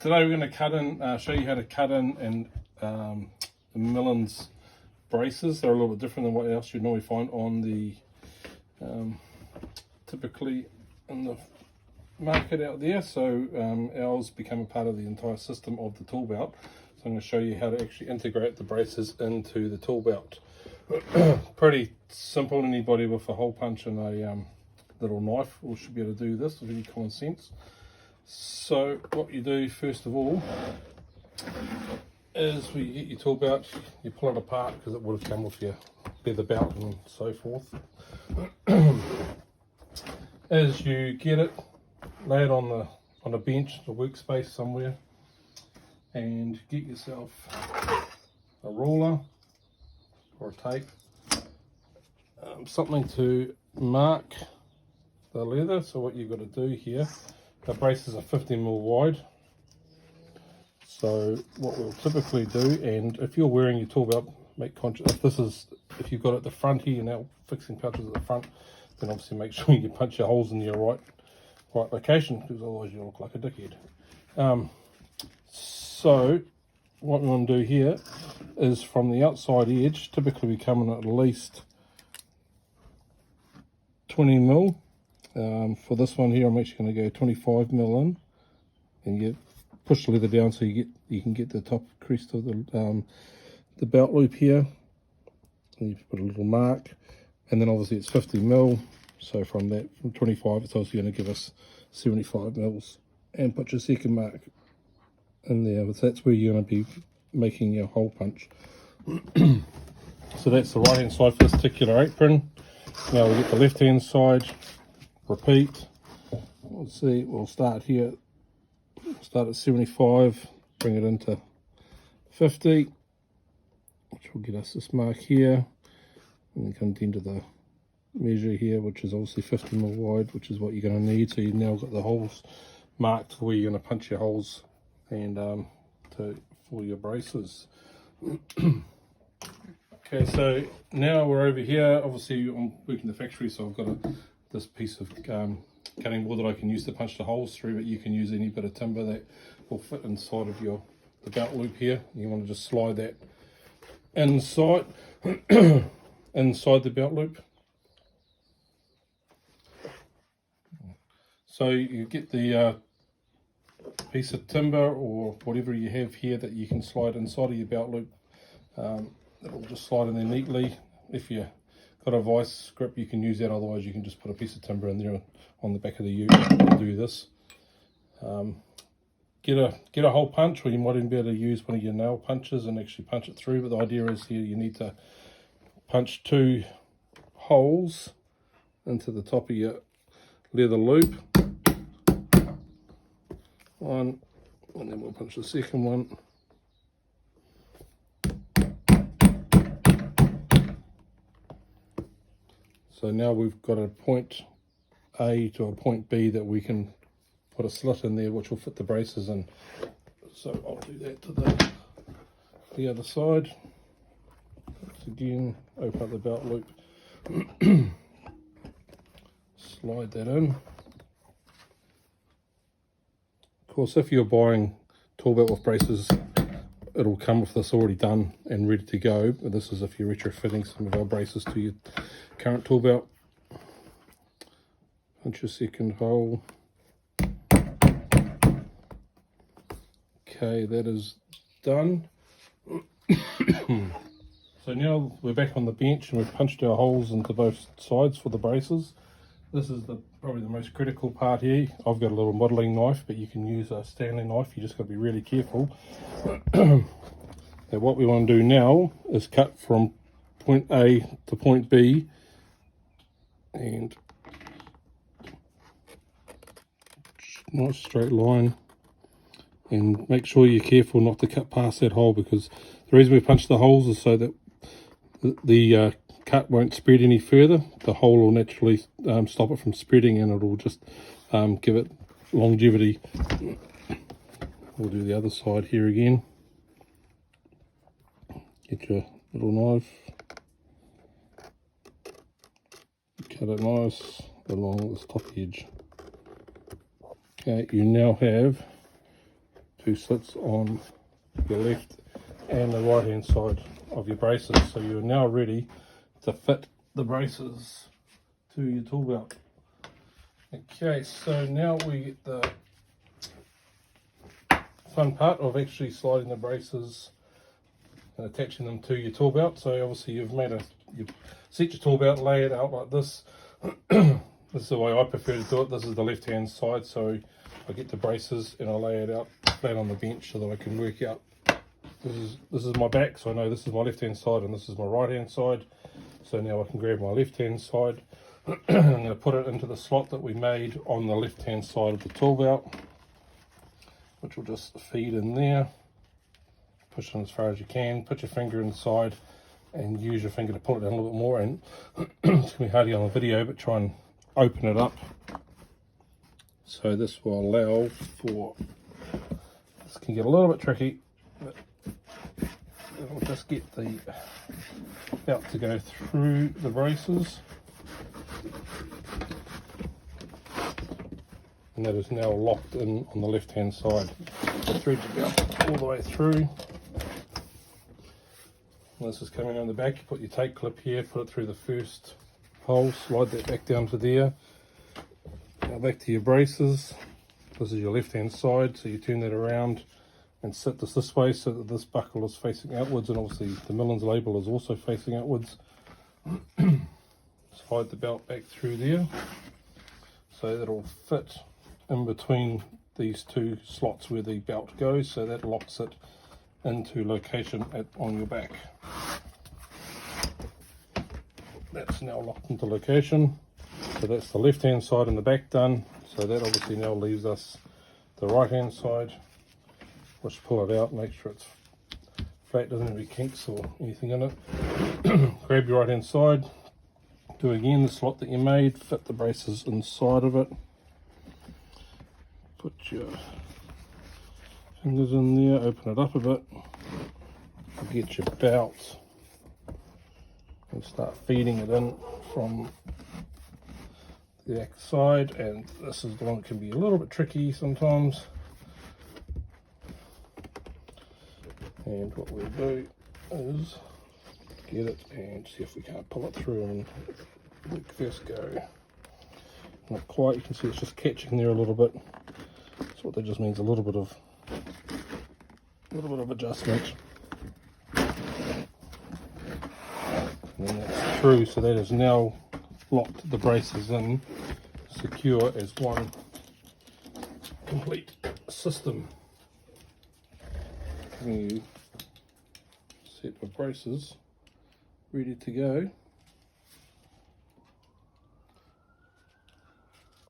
Today we're going to cut in, show you how to cut in the Millenz braces. They're a little bit different than what else you'd normally find on the typically in the market out there. So ours become a part of the entire system of the tool belt. So I'm going to show you how to actually integrate the braces into the tool belt. Pretty simple. Anybody with a hole punch and a little knife should be able to do this with any common sense. So what you do first of all is when you get your tool belt, you pull it apart because it would have come with your leather belt and so forth. As you get it, lay it on a bench, a workspace somewhere, and get yourself a ruler or a tape, something to mark the leather. So what you've got to do here, the braces are 50mm wide. So what we'll typically do, and if you're wearing your tool belt, make conscious, if you've got it at the front here, you're now fixing pouches at the front, then obviously make sure you punch your holes in your right location, because otherwise you'll look like a dickhead. So what we want to do here is from the outside edge, typically we come in at least 20mm. For this one here, I'm actually going to go 25mm in, and you push the leather down so you can get the top crest of the belt loop here, and you put a little mark, and then obviously it's 50mm. So from 25, it's also going to give us 75mm, and put your second mark in there. But that's where you're going to be making your hole punch. So that's the right hand side for this particular apron. Now we get the left hand side. Repeat. Let's see, we'll start here. Start at 75, bring it into 50, which will get us this mark here, and then come down to the measure here, which is obviously 50mm wide, which is what you're going to need. So you've now got the holes marked where you're going to punch your holes and for your braces. Okay, so now we're over here. Obviously I'm working the factory, so I've got this piece of cutting board that I can use to punch the holes through, but you can use any bit of timber that will fit inside of the belt loop here. You want to just slide that inside inside the belt loop. So you get the piece of timber or whatever you have here that you can slide inside of your belt loop. It'll just slide in there neatly. If you got a vice grip, you can use that. Otherwise you can just put a piece of timber in there on the back of the ute and do this. Get a hole punch, or you might even be able to use one of your nail punches and actually punch it through. But the idea is here you need to punch 2 holes into the top of your leather loop. One, and then we'll punch the second one. So now we've got a point A to a point B that we can put a slit in there which will fit the braces in. So I'll do that to the other side. Again, open up the belt loop, slide that in. Of course, if you're buying tool belt with braces, it'll come with this already done and ready to go. But this is if you're retrofitting some of our braces to your current tool belt. Punch your second hole. Okay, that is done. So now we're back on the bench and we've punched our holes into both sides for the braces. This is probably the most critical part here. I've got a little modelling knife, but you can use a Stanley knife. You just got to be really careful. Now what we want to do now is cut from point A to point B, and nice straight line, and make sure you're careful not to cut past that hole, because the reason we punch the holes is so that the cut won't spread any further. The hole will naturally stop it from spreading, and it'll just give it longevity. We'll do the other side here again. Get your little knife, cut it nice along this top edge. Okay, you now have two slits on your left and the right hand side of your braces. So you're now ready to fit the braces to your tool belt. Okay, so now we get the fun part of actually sliding the braces and attaching them to your tool belt. So obviously you've set your tool belt, lay it out like this. This is the way I prefer to do it. This is the left hand side, so I get the braces and I lay it out flat on the bench so that I can work out. This is my back, so I know this is my left hand side and this is my right hand side. So now I can grab my left hand side. I'm going to put it into the slot that we made on the left hand side of the tool belt, which will just feed in there. Push in as far as you can, put your finger inside and use your finger to pull it down a little bit more, and it's going to be hard on the video, but try and open it up. So this will allow for, this can get a little bit tricky, but it'll just get the belt to go through the braces. And that is now locked in on the left hand side. So thread the belt all the way through. And this is coming on the back. You put your tape clip here, put it through the first hole, slide that back down to there. Now back to your braces. This is your left hand side, so you turn that around and sit this way so that this buckle is facing outwards, and obviously the Millenz label is also facing outwards. Slide the belt back through there so that it'll fit in between these two slots where the belt goes, so that locks it into location on your back. That's now locked into location. So that's the left hand side and the back done. So that obviously now leaves us the right hand side. Just pull it out, make sure it's flat, doesn't have any kinks or anything in it. Grab your right hand side, do again the slot that you made, fit the braces inside of it. Put your fingers in there, open it up a bit, get your belt and start feeding it in from the back side. And this is the one that can be a little bit tricky sometimes. And what we'll do is get it and see if we can't pull it through and the first go. Not quite, you can see it's just catching there a little bit. So what that just means, a little bit of adjustment. And then that's through, so that has now locked the braces in, secure as one complete system. New set of braces ready to go.